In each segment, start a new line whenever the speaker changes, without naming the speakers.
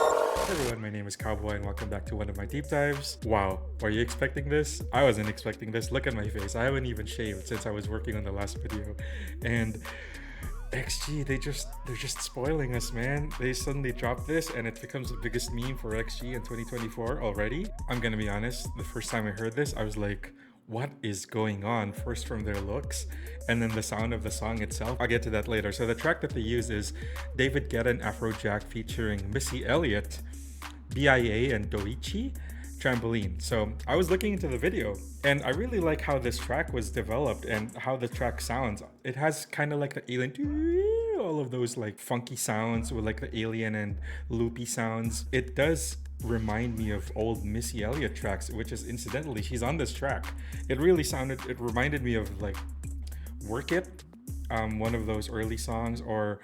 Hey everyone, my name is Cowboy and welcome back to one of my deep dives. Wow, were you expecting this? I wasn't expecting this. Look at my face. I haven't even shaved since I was working on the last video. And XG, they're just spoiling us, man. They suddenly dropped this and it becomes the biggest meme for XG in 2024 already. I'm gonna be honest, the first time I heard this, I was like, what is going on? First from their looks and then the sound of the song itself. I'll get to that later. So the track that they use is David Guetta and Afrojack featuring Missy Elliot, BIA and Doichi, Trampoline. So I was looking into the video and I really like how this track was developed and how the track sounds. It has kind of like the alien, all of those like funky sounds with like the alien and loopy sounds. It does remind me of old Missy Elliott tracks, which is incidentally, she's on this track. It reminded me of like Work It, one of those early songs, or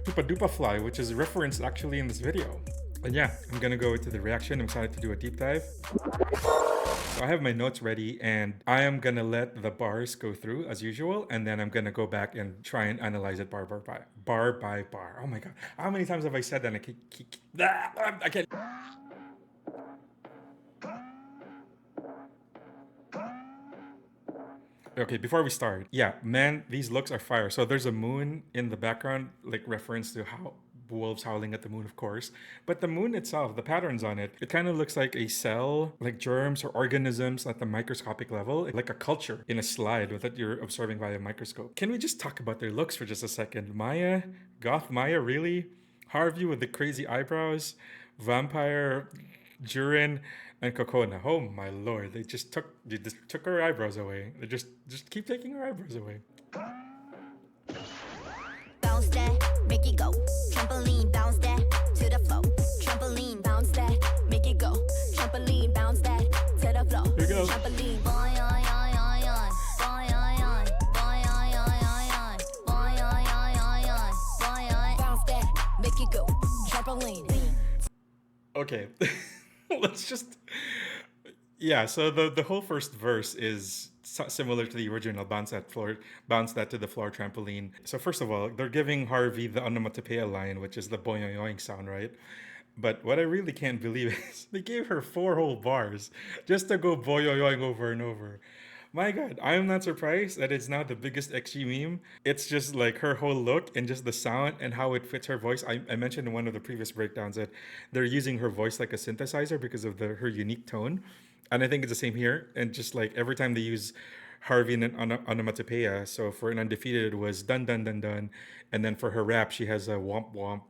Dupa Fly, which is referenced actually in this video. And yeah, I'm gonna go into the reaction. I'm excited to do a deep dive. So I have my notes ready and I am gonna let the bars go through as usual, and then I'm gonna go back and try and analyze it bar by bar. Oh my god, how many times have I said that? I can't. Okay, before we start, yeah, man, these looks are fire. So there's a moon in the background, like reference to how wolves howling at the moon, of course. But the moon itself, the patterns on it, it kind of looks like a cell, like germs or organisms at the microscopic level, like a culture in a slide that you're observing via a microscope. Can we just talk about their looks for just a second? Maya, goth Maya, really? Harvey with the crazy eyebrows, vampire, JURIN, and COCONA. Oh my lord, they just took her eyebrows away. They just keep taking her eyebrows away.
Bounce that, make it go. Trampoline, bounce that to the floor. Trampoline, bounce that, make it go. Trampoline, bounce that to the floor.
Here we go.
Trampoline, boioioioioi, boioioi, boioioioioi, boioioioioi, boioioi. Bounce that, make it go. Trampoline.
Okay, let's just, yeah, so the whole first verse is similar to the original bounce that to the floor trampoline. So first of all, they're giving Harvey the onomatopoeia line, which is the boioioing sound, right? But what I really can't believe is they gave her 4 whole bars just to go boioioing over and over. My god, I am not surprised that it's now the biggest XG meme. It's just like her whole look and just the sound and how it fits her voice. I mentioned in one of the previous breakdowns that they're using her voice like a synthesizer because of her unique tone. And I think it's the same here. And just like every time they use Harvey in an onomatopoeia, so for an undefeated it was dun dun dun dun. And then for her rap, she has a womp womp.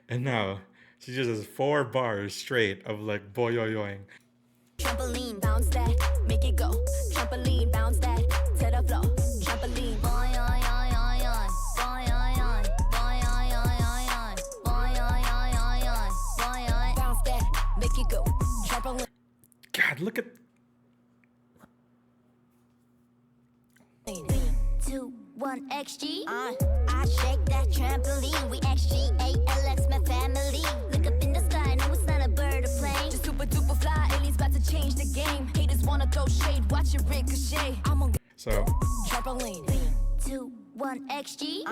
And now she just has 4 bars straight of like boioioing.
Trampoline, bounce that, make it go. Trampoline, bounce that to the floor. Trampoline, boioioioioi, boioioi, boioioioioi, boioioioioi, boioioi. Bounce that, make it go. Trampoline.
God, look at
2, 1, XG. I shake that trampoline. We XG, ALX, my family. Look up in the sky, no, it's not a bird or plane. Just super duper fly, aliens about to change the game. Haters wanna throw shade, watch it ricochet. I'm on
so
trampoline. 2, 1, XG.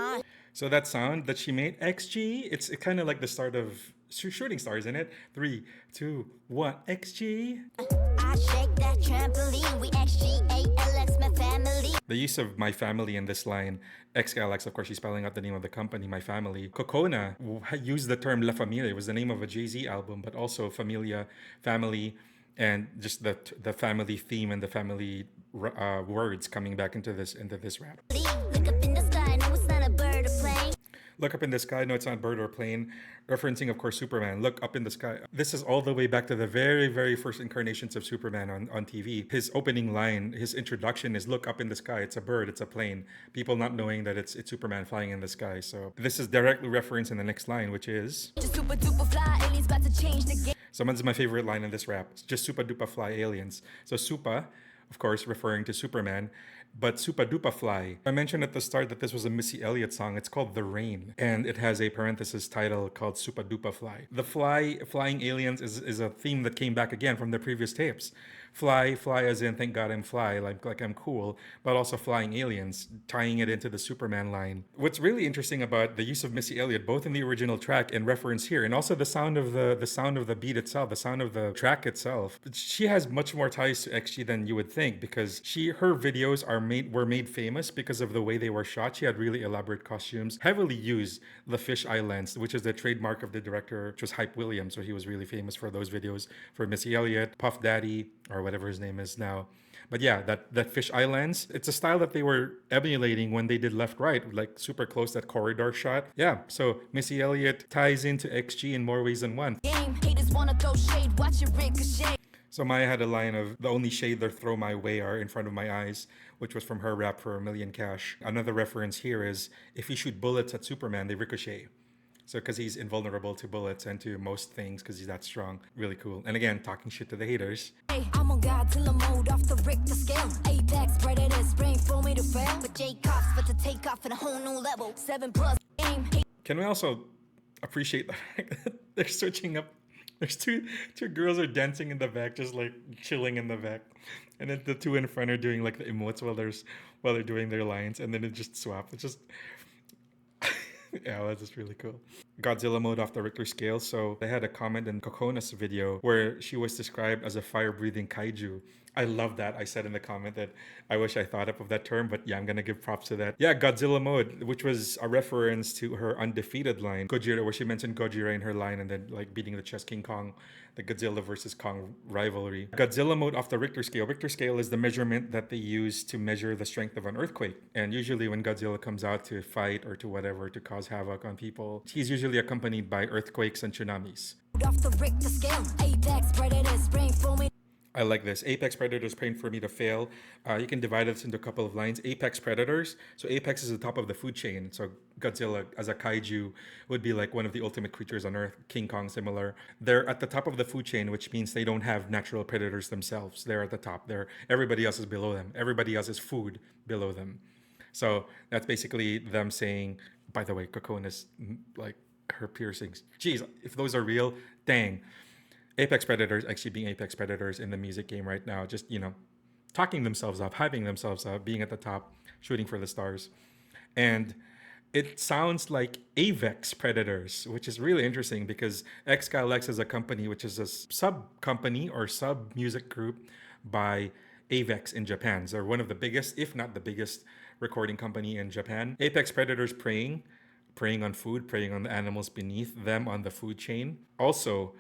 So that sound that she made, XG, it's kind of like the start of shooting stars, in it. 3, 2, 1, XG.
I shake that trampoline. We XG, ALX, my family.
The use of my family in this line, XLX, of course, she's spelling out the name of the company, my family. COCONA used the term La Familia. It was the name of a Jay-Z album, but also Familia, family, and just the family theme and the family words coming back into this rap.
Look up in the sky, no, it's not a bird or plane.
Look up in the sky, no, it's not bird or plane. Referencing, of course, Superman. Look up in the sky. This is all the way back to the very, very first incarnations of Superman on TV. His opening line, his introduction is, look up in the sky. It's a bird, it's a plane. People not knowing that it's Superman flying in the sky. So this is directly referenced in the next line, which is...
Just super duper fly, aliens about to change the game.
Someone's my favorite line in this rap. It's just super duper fly aliens. So supa, of course, referring to Superman. but Supa Dupa Fly. I mentioned at the start that this was a Missy Elliott song. It's called The Rain, and it has a parenthesis title called Supa Dupa Fly. The flying aliens is a theme that came back again from the previous tapes. Fly as in thank God I'm fly, like I'm cool, but also flying aliens, tying it into the Superman line. What's really interesting about the use of Missy Elliott, both in the original track and reference here, and also the sound of the beat itself, the sound of the track itself, she has much more ties to XG than you would think, because her videos were made famous because of the way they were shot. She had really elaborate costumes, heavily used the fisheye lens, which is the trademark of the director, which was Hype Williams. So he was really famous for those videos for Missy Elliott, Puff Daddy, or whatever his name is now. But yeah, that fisheye lens, it's a style that they were emulating when they did left right, like super close, that corridor shot. Yeah, so Missy Elliott ties into XG in more ways than one.
Game haters wanna throw shade, watch it ricochet.
So Maya had a line of, the only shade they throw my way are in front of my eyes, which was from her rap for $1 Million Cash. Another reference here is, if you shoot bullets at Superman, they ricochet. So because he's invulnerable to bullets and to most things because he's that strong. Really cool. And again, talking shit to the haters.
Hey, I'm on Godzilla mode off the Richter scale. AVEX predators brain for me to fail. But JAKOPS but to take off at a whole new level. 7+ aim.
Can we also appreciate the fact that they're switching up? There's two girls are dancing in the back, just like chilling in the back, and then the two in front are doing like the emotes while they're doing their lines, and then it just swaps. It's just yeah, that's just really cool. Godzilla mode off the Richter scale. So they had a comment in COCONA's video where she was described as a fire-breathing kaiju. I love that. I said in the comment that I wish I thought up of that term, but yeah, I'm gonna give props to that. Yeah, Godzilla mode, which was a reference to her undefeated line, Gojira, where she mentioned Gojira in her line and then like beating the chest King Kong, the Godzilla versus Kong rivalry. Godzilla mode off the Richter scale. Richter scale is the measurement that they use to measure the strength of an earthquake. And usually when Godzilla comes out to fight or to whatever, to cause havoc on people, he's usually accompanied by earthquakes and tsunamis.
Off the Richter scale. AVEX predators brain for me.
I like this. Apex predators praying for me to fail. You can divide this into a couple of lines. Apex predators. So Apex is the top of the food chain. So Godzilla as a kaiju would be like one of the ultimate creatures on Earth. King Kong similar. They're at the top of the food chain, which means they don't have natural predators themselves. They're at the top. Everybody else is below them. Everybody else is food below them. So that's basically them saying, by the way, Cocona's like her piercings. Jeez, if those are real, dang. Apex predators actually being apex predators in the music game right now, just, talking themselves up, hyping themselves up, being at the top, shooting for the stars. And it sounds like AVEX predators, which is really interesting because X is a company, which is a sub company or sub music group by AVEX in Japan. So they're one of the biggest, if not the biggest, recording company in Japan. Apex predators preying on food, preying on the animals beneath them on the food chain. Also,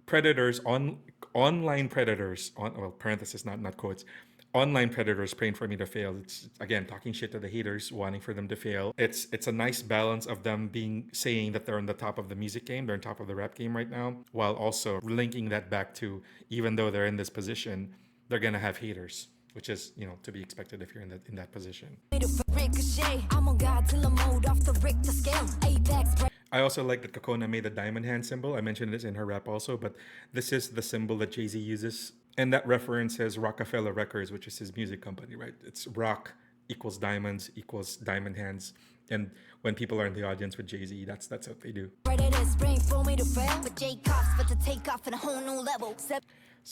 predators online predators parenthesis, not quotes, online predators praying for me to fail. It's again talking shit to the haters, wanting for them to fail. It's a nice balance of them saying that they're on the top of the music game, they're on top of the rap game right now, while also linking that back to, even though they're in this position, they're gonna have haters, which is, to be expected if you're in that position. I also like that COCONA made the diamond hand symbol. I mentioned this in her rap also, but this is the symbol that Jay-Z uses. And that references Rockefeller Records, which is his music company, right? It's rock equals diamonds equals diamond hands. And when people are in the audience with Jay-Z, that's what they do. So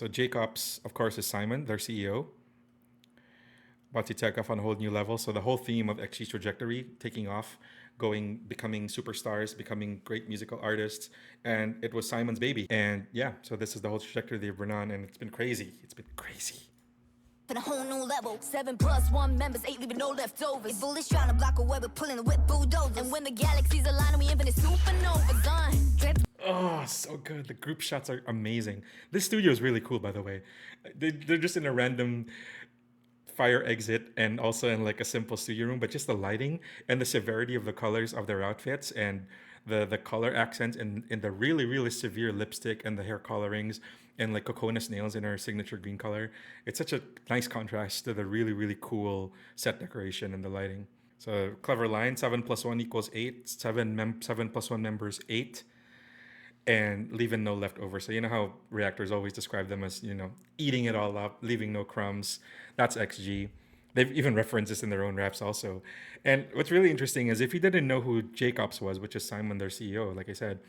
JAKOPS, of course, is Simon, their CEO. About to take off on a whole new level. So the whole theme of XG's trajectory, taking off, becoming superstars, becoming great musical artists, and it was Simon's baby. And yeah, so this is the whole trajectory they've been on, and it's been crazy. It's been crazy.
A whole new level. 7+1 members, 8 leaving no leftovers. Bullish trying to block away, but pulling the whip bulldozers. And when the galaxies align, we infinite supernovas on.
Oh, so good. The group shots are amazing. This studio is really cool, by the way. They're just in a random fire exit and also in like a simple studio room, but just the lighting and the severity of the colors of their outfits and the color accents and in the really, really severe lipstick and the hair colorings and like COCONA's nails in her signature green color. It's such a nice contrast to the really, really cool set decoration and the lighting. So clever line, 7+1 equals 8, 7+1 members 8, and leaving no leftover. So you know how reactors always describe them as, eating it all up, leaving no crumbs. That's XG. They've even referenced this in their own raps also. And what's really interesting is if you didn't know who JAKOPS was, which is Simon, their CEO, like I said,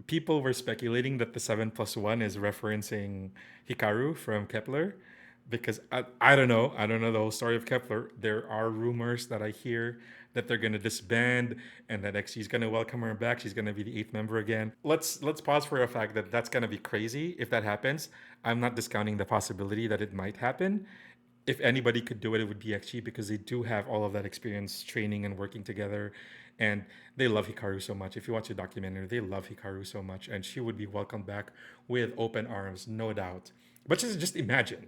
people were speculating that the 7+1 is referencing Hikaru from Kepler. Because I don't know. I don't know the whole story of Kepler. There are rumors that I hear that they're gonna disband and that XG's gonna welcome her back. She's gonna be the 8th member again. Let's pause for a fact that that's gonna be crazy if that happens. I'm not discounting the possibility that it might happen. If anybody could do it, it would be XG because they do have all of that experience training and working together. And they love Hikaru so much. If you watch the documentary, they love Hikaru so much. And she would be welcomed back with open arms, no doubt. But just imagine.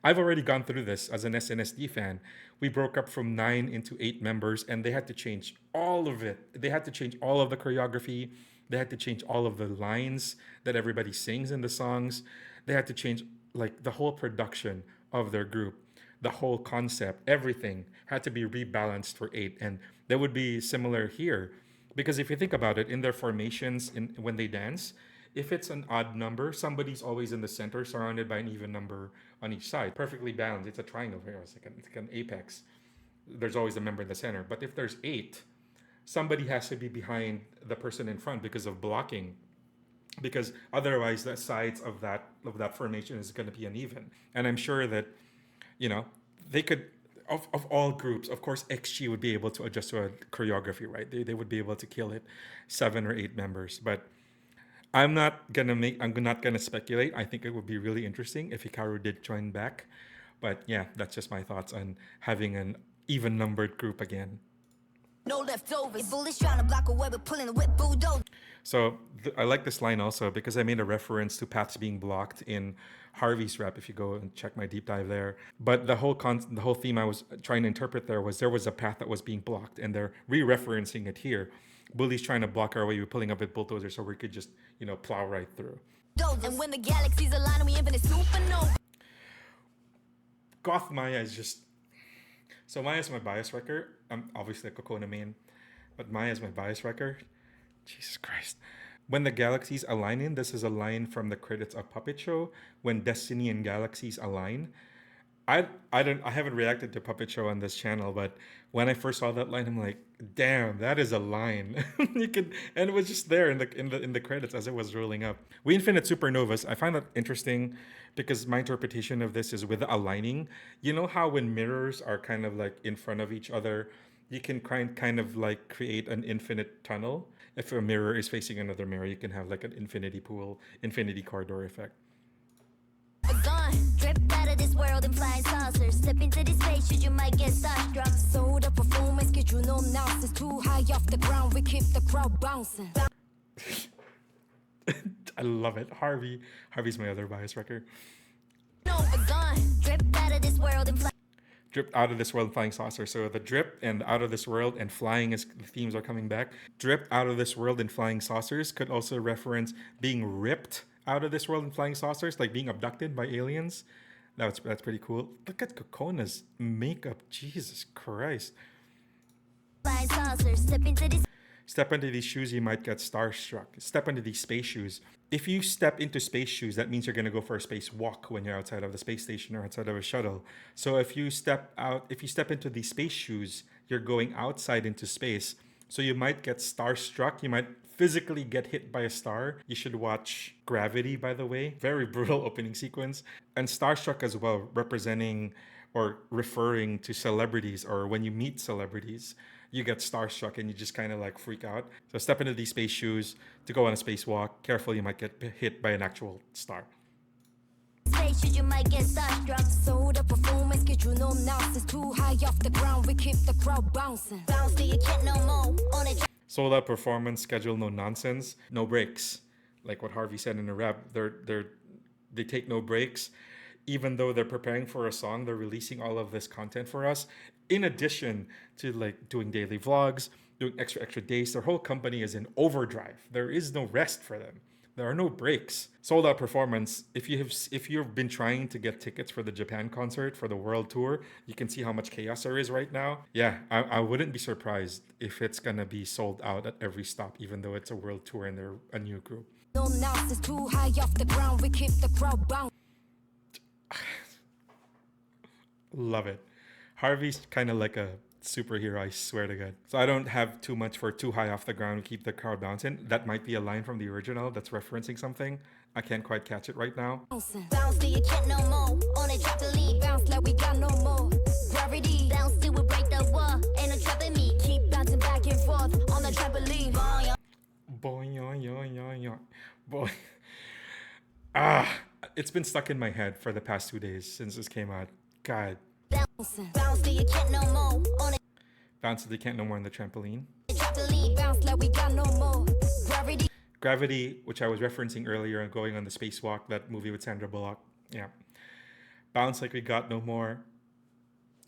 I've already gone through this as an SNSD fan. We broke up from 9 into 8 members and they had to change all of it. They had to change all of the choreography. They had to change all of the lines that everybody sings in the songs. They had to change like the whole production of their group. The whole concept, everything had to be rebalanced for 8. And that would be similar here. Because if you think about it, in their formations, when they dance, if it's an odd number, somebody's always in the center, surrounded by an even number on each side. Perfectly balanced. It's a triangle here. It's like an apex. There's always a member in the center. But if there's 8, somebody has to be behind the person in front because of blocking. Because otherwise, the sides of that formation is going to be uneven. And I'm sure that, they could, of all groups, of course, XG would be able to adjust to a choreography, right? They would be able to kill it, 7 or 8 members. But I'm not gonna speculate. I think it would be really interesting if Hikaru did join back. But yeah, that's just my thoughts on having an even numbered group again.
No leftovers. Bullish trying to block away with pulling the whip bulldozer.
So I like this line also because I made a reference to paths being blocked in Harvey's rap. If you go and check my deep dive there, but the whole theme I was trying to interpret there was a path that was being blocked, and they're re-referencing it here. Bully's trying to block our way. We're pulling up with bulldozer so we could just plow right through.
And when the galaxies align, we infinite supernova.
Goth Maya is just so Maya's my bias wrecker. I'm obviously a COCONA main, but Maya's my bias wrecker. Jesus Christ. When the galaxies align in, this is a line from the credits of Puppet Show. When destiny and galaxies align. I haven't reacted to Puppet Show on this channel, but when I first saw that line, I'm like, damn, that is a line. And it was just there in the credits as it was rolling up. We infinite supernovas. I find that interesting because my interpretation of this is with the aligning. You know how when mirrors are kind of like in front of each other, you can kind of like create an infinite tunnel. If a mirror is facing another mirror, you can have like an infinity pool, infinity corridor effect.
Drip out of this world in flying saucers. Step into this space, you might get starstruck. So the performance get you no nonsense. Too high off the ground, we keep the crowd bouncing.
I love it. Harvey's my other bias wrecker.
Drip out of this world and
Drip out of this world and flying saucer. So the drip and out of this world and flying is the themes are coming back. Drip out of this world and flying saucers could also reference being ripped out of this world and flying saucers, like being abducted by aliens. That's pretty cool. Look at COCONA's makeup. Jesus Christ.
flying saucers.
Step into these shoes, you might get starstruck. Step into these space shoes. If you step into space shoes, that means you're going to go for a space walk when you're outside of the space station or outside of a shuttle. So if you step into these space shoes, you're going outside into space. So you might get starstruck. You might physically get hit by a star. You should watch Gravity, by the way. Very brutal opening sequence. And starstruck as well, representing or referring to celebrities, or when you meet celebrities, you get starstruck and you just kind of like freak out. So step into these space shoes to go on a spacewalk. Careful, you might get hit by an actual star.
You might get starstruck. So the performance get you no nonsense. Too high off the ground, we keep the crowd bouncing. Bounce till you can't no more. On it.
Sold out performance schedule, no nonsense, no breaks. Like what Harvey said in the rap, they take no breaks. Even though they're preparing for a song, they're releasing all of this content for us. In addition to like doing daily vlogs, doing extra days, their whole company is in overdrive. There is no rest for them. There are no breaks. Sold out performance. If you've been trying to get tickets for the Japan concert, for the world tour, you can see how much chaos there is right now. Yeah, I wouldn't be surprised if it's gonna be sold out at every stop, even though it's a world tour and they're a new group.
No nonsense, too high off the ground, we keep the crowd bouncing.
Love it. Harvey's kind of like a superhero, I swear to God. So I don't have too much for too high off the ground to keep the crowd bouncing. That might be a line from the original that's referencing something. I can't quite catch it right now.
Bounce till you can't no more. On a trampoline, bounce like we got no more. Gravity, bounce till we break the wall. Ain't no trapping me. Keep bouncing back and forth on the trampoline.
Boy, yo, yo, yo, yo. Boy. Ah, it's been stuck in my head for the past 2 days since this came out. God.
Bounce till you can't no more. On a
Bounce till you can't no more on the trampoline.
trampoline, bounce like we got no more. Gravity.
Gravity, which I was referencing earlier, going on the spacewalk, that movie with Sandra Bullock. Yeah. Bounce like we got no more.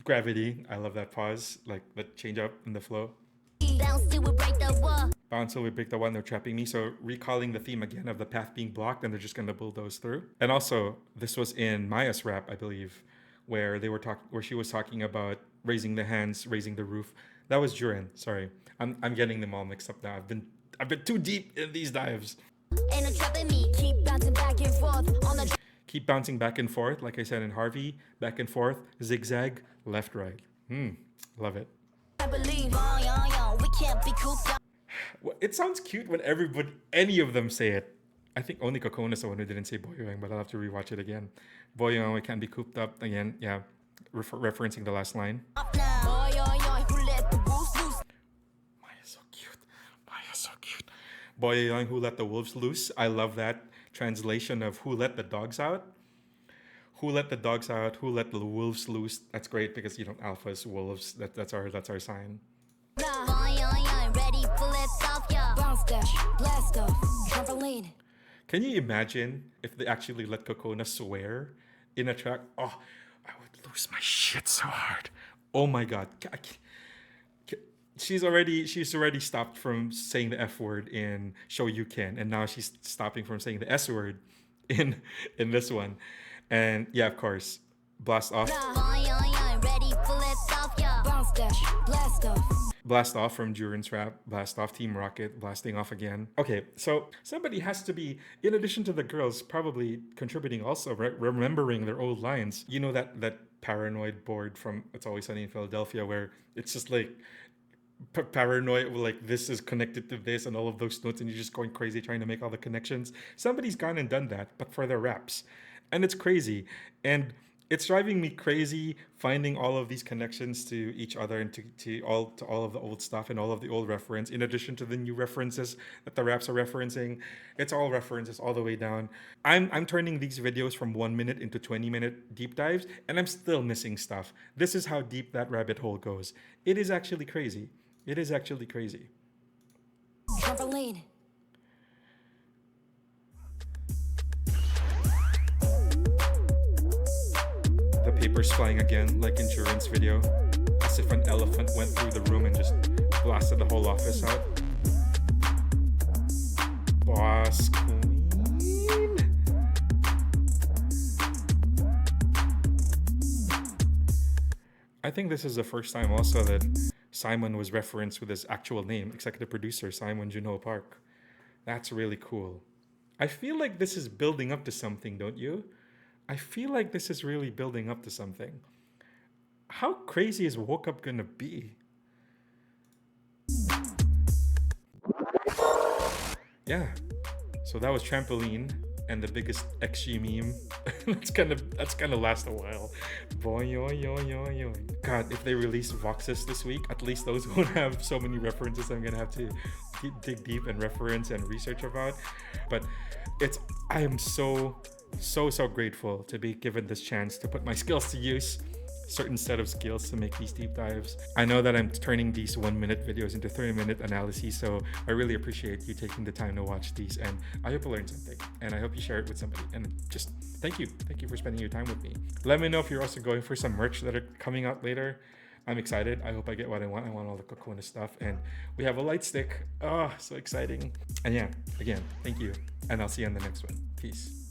Gravity, I love that pause, like the change up in the flow.
Bounce till we break the wall.
Bounce till we break the one, they're trapping me. So recalling the theme again of the path being blocked and they're just gonna bulldoze through. And also, this was in Maya's rap, I believe, where they were where she was talking about raising the hands, raising the roof. That was JURIN. Sorry, I'm getting them all mixed up now. I've been too deep in these dives.
Ain't no trapping me. Keep bouncing back and forth on the
Keep bouncing back and forth, like I said in Harvey, back and forth, zigzag, left, right. Love it.
trampoline. We can't be cooped up.
Well, it sounds cute when any of them say it. I think only COCONA's the one who didn't say BOIOIOIOING, but I'll have to rewatch it again. BOIOIOIOING, can't be cooped up again. Yeah, referencing the last line.
Who let the wolves loose?
Maya's so cute. Maya's so cute. BOIOIOIOING, who let the wolves loose. I love that translation of who let the dogs out. Who let the dogs out? Who let the wolves loose? That's great because alphas, wolves. That's our sign.
Ready for lift off, yeah. Bounce dash, blast off, trampoline.
Can you imagine if they actually let COCONA swear in a track? Oh, I would lose my shit so hard. Oh my God. She's already stopped from saying the F word in Show You Can, and now she's stopping from saying the S word in this one. And yeah, of course, blast off.
Ready for lift off, yeah. Bounce dash, blast off.
Blast off from JURIN's rap, blast off Team Rocket, blasting off again. Okay, so somebody has to be, in addition to the girls, probably contributing also, remembering their old lines. You know that paranoid board from It's Always Sunny in Philadelphia where it's just like paranoid, like this is connected to this and all of those notes and you're just going crazy trying to make all the connections. Somebody's gone and done that, but for their raps. And it's crazy. And it's driving me crazy finding all of these connections to each other and to all of the old stuff and all of the old reference, in addition to the new references that the raps are referencing. It's all references all the way down. I'm turning these videos from 1 minute into 20-minute deep dives, and I'm still missing stuff. This is how deep that rabbit hole goes. It is actually crazy. It is actually crazy.
Trampoline.
The paper's flying again, like in JURIN's video, as if an elephant went through the room and just blasted the whole office out. Boss Queen. I think this is the first time also that Simon was referenced with his actual name, executive producer Simon Junho Park. That's really cool. I feel like this is building up to something, don't you? I feel like this is really building up to something. How crazy is Woke Up gonna be? Yeah. So that was Trampoline and the biggest XG meme. that's gonna last a while. BOIOIOIOIOING. God, if they release Voxes this week, at least those won't have so many references I'm gonna have to dig deep and reference and research about. But I am so grateful to be given this chance to put my skills to use, certain set of skills to make these deep dives. I know that I'm turning these 1 minute videos into 30-minute analyses, so I really appreciate you taking the time to watch these, and I hope you learned something, and I hope you share it with somebody, and just thank you for spending your time with me. Let me know if you're also going for some merch that are coming out later. I'm excited. I hope I get what I want. I want all the COCONA stuff, and we have a light stick. Oh, so exciting. And yeah, again, thank you, and I'll see you on the next one. Peace.